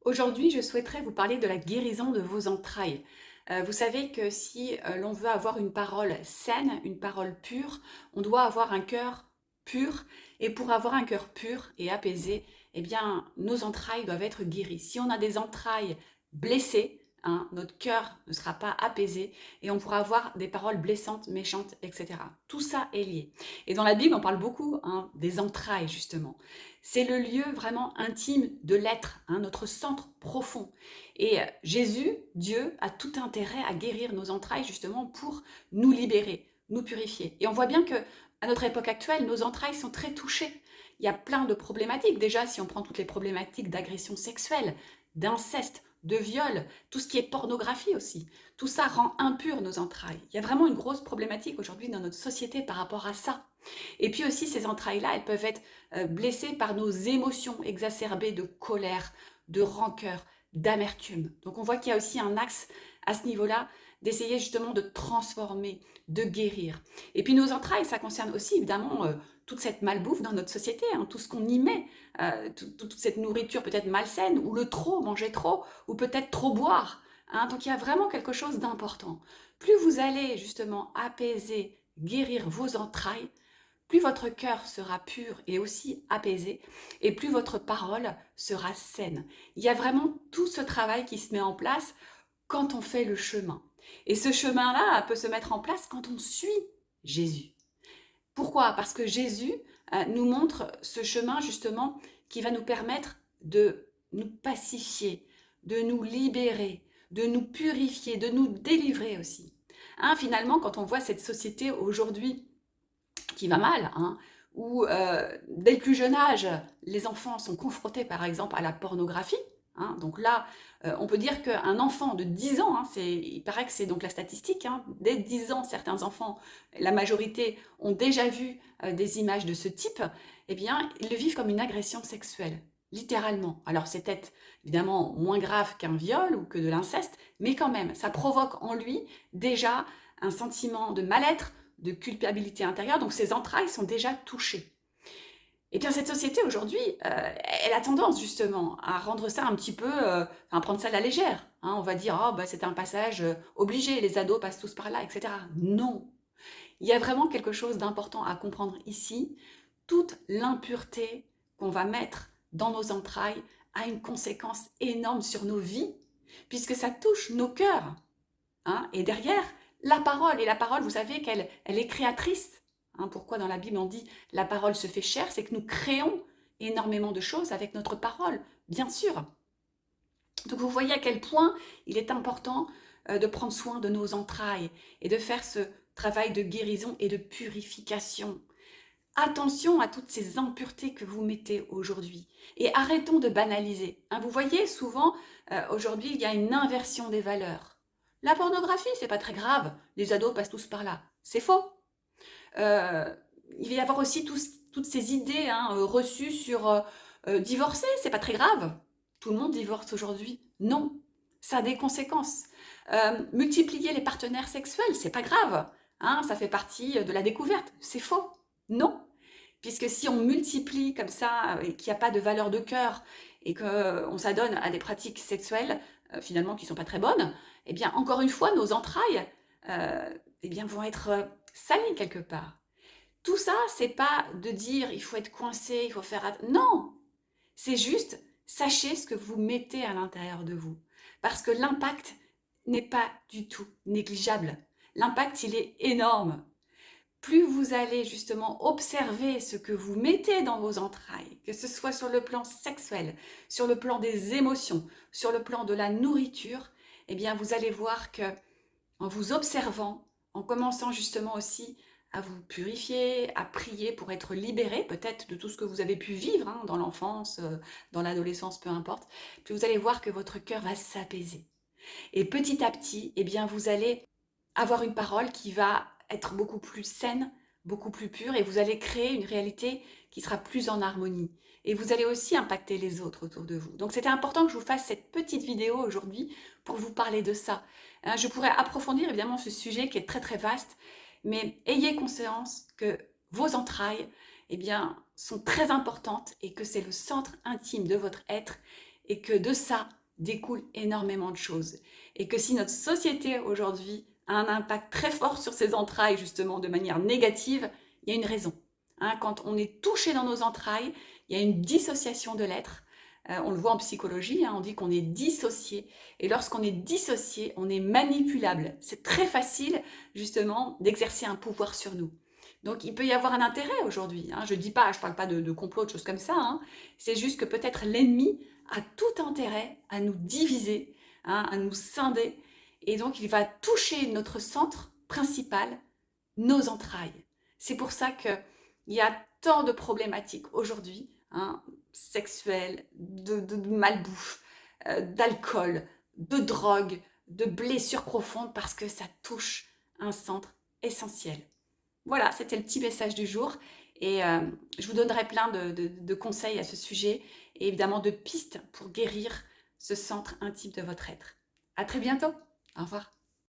Aujourd'hui, je souhaiterais vous parler de la guérison de vos entrailles. Vous savez que si l'on veut avoir une parole saine, une parole pure, on doit avoir un cœur pur. Et pour avoir un cœur pur et apaisé, eh bien, nos entrailles doivent être guéries. Si on a des entrailles blessées, hein, notre cœur ne sera pas apaisé et on pourra avoir des paroles blessantes, méchantes, etc. Tout ça est lié. Et dans la Bible, on parle beaucoup, hein, des entrailles, justement. C'est le lieu vraiment intime de l'être, hein, notre centre profond. Et Jésus, Dieu, a tout intérêt à guérir nos entrailles justement pour nous libérer, nous purifier. Et on voit bien que à notre époque actuelle, nos entrailles sont très touchées. Il y a plein de problématiques. Déjà, si on prend toutes les problématiques d'agression sexuelle, d'inceste, de viol, tout ce qui est pornographie aussi, tout ça rend impures nos entrailles. Il y a vraiment une grosse problématique aujourd'hui dans notre société par rapport à ça. Et puis aussi, ces entrailles-là, elles peuvent être blessées par nos émotions exacerbées de colère, de rancœur, d'amertume. Donc on voit qu'il y a aussi un axe à ce niveau-là d'essayer justement de transformer, de guérir. Et puis nos entrailles, ça concerne aussi évidemment toute cette malbouffe dans notre société, hein, tout ce qu'on y met, toute cette nourriture peut-être malsaine, ou le trop, manger trop, ou peut-être trop boire. Hein. Donc il y a vraiment quelque chose d'important. Plus vous allez justement apaiser, guérir vos entrailles, plus votre cœur sera pur et aussi apaisé, et plus votre parole sera saine. Il y a vraiment tout ce travail qui se met en place quand on fait le chemin. Et ce chemin-là peut se mettre en place quand on suit Jésus. Pourquoi? Parce que Jésus nous montre ce chemin justement qui va nous permettre de nous pacifier, de nous libérer, de nous purifier, de nous délivrer aussi. Hein, finalement, quand on voit cette société aujourd'hui qui va mal, hein, où dès le plus jeune âge, les enfants sont confrontés par exemple à la pornographie. Hein, donc là, on peut dire qu'un enfant de 10 ans, hein, il paraît que c'est donc la statistique, hein, dès 10 ans, certains enfants, la majorité, ont déjà vu des images de ce type, eh bien, ils le vivent comme une agression sexuelle, littéralement. Alors c'est peut-être évidemment moins grave qu'un viol ou que de l'inceste, mais quand même, ça provoque en lui déjà un sentiment de mal-être, de culpabilité intérieure, donc ses entrailles sont déjà touchées. Et bien cette société aujourd'hui, elle a tendance justement à rendre ça un petit peu, à prendre ça à la légère. Hein. On va dire, oh, bah, c'est un passage obligé, les ados passent tous par là, etc. Non, il y a vraiment quelque chose d'important à comprendre ici. Toute l'impureté qu'on va mettre dans nos entrailles a une conséquence énorme sur nos vies, puisque ça touche nos cœurs. Hein. Et derrière, et la parole, vous savez elle est créatrice. Hein. Pourquoi dans la Bible on dit la parole se fait chair? C'est que nous créons énormément de choses avec notre parole, bien sûr. Donc vous voyez à quel point il est important de prendre soin de nos entrailles et de faire ce travail de guérison et de purification. Attention à toutes ces impuretés que vous mettez aujourd'hui et arrêtons de banaliser. Hein, vous voyez, souvent, aujourd'hui, il y a une inversion des valeurs. La pornographie, c'est pas très grave, les ados passent tous par là. C'est faux. Euh, il va y avoir aussi toutes ces idées, hein, reçues sur divorcer, c'est pas très grave. Tout le monde divorce aujourd'hui. Non, ça a des conséquences. Multiplier les partenaires sexuels, c'est pas grave. Hein, ça fait partie de la découverte. C'est faux. Non, puisque si on multiplie comme ça et qu'il n'y a pas de valeur de cœur et qu'on s'adonne à des pratiques sexuelles finalement qui ne sont pas très bonnes, eh bien encore une fois nos entrailles eh bien, vont être salies quelque part. Tout ça, c'est pas de dire il faut être coincé, il faut faire... Non, c'est juste sachez ce que vous mettez à l'intérieur de vous. Parce que l'impact n'est pas du tout négligeable. L'impact, il est énorme. Plus vous allez justement observer ce que vous mettez dans vos entrailles, que ce soit sur le plan sexuel, sur le plan des émotions, sur le plan de la nourriture, eh bien vous allez voir que en vous observant, en commençant justement aussi à vous purifier, à prier pour être libéré peut-être de tout ce que vous avez pu vivre hein, dans l'enfance, dans l'adolescence, peu importe, puis vous allez voir que votre cœur va s'apaiser. Et petit à petit, eh bien, vous allez avoir une parole qui va être beaucoup plus saine, beaucoup plus pure, et vous allez créer une réalité qui sera plus en harmonie. Et vous allez aussi impacter les autres autour de vous. Donc c'était important que je vous fasse cette petite vidéo aujourd'hui pour vous parler de ça. Hein, je pourrais approfondir évidemment ce sujet qui est très très vaste, mais ayez conscience que vos entrailles eh bien, sont très importantes et que c'est le centre intime de votre être et que de ça découle énormément de choses. Et que si notre société aujourd'hui a un impact très fort sur ses entrailles, justement de manière négative, il y a une raison. Hein, quand on est touché dans nos entrailles, il y a une dissociation de l'être. On le voit en psychologie, hein, on dit qu'on est dissocié. Et lorsqu'on est dissocié, on est manipulable. C'est très facile, justement, d'exercer un pouvoir sur nous. Donc, il peut y avoir un intérêt aujourd'hui. Hein. Je ne parle pas de complot, de choses comme ça. Hein. C'est juste que peut-être l'ennemi a tout intérêt à nous diviser, hein, à nous scinder. Et donc, il va toucher notre centre principal, nos entrailles. C'est pour ça qu'il y a tant de problématiques aujourd'hui, hein, sexuelles, de malbouffe, d'alcool, de drogue, de blessures profondes, parce que ça touche un centre essentiel. Voilà, c'était le petit message du jour. Et je vous donnerai plein de conseils à ce sujet et évidemment de pistes pour guérir ce centre intime de votre être. À très bientôt. Au revoir.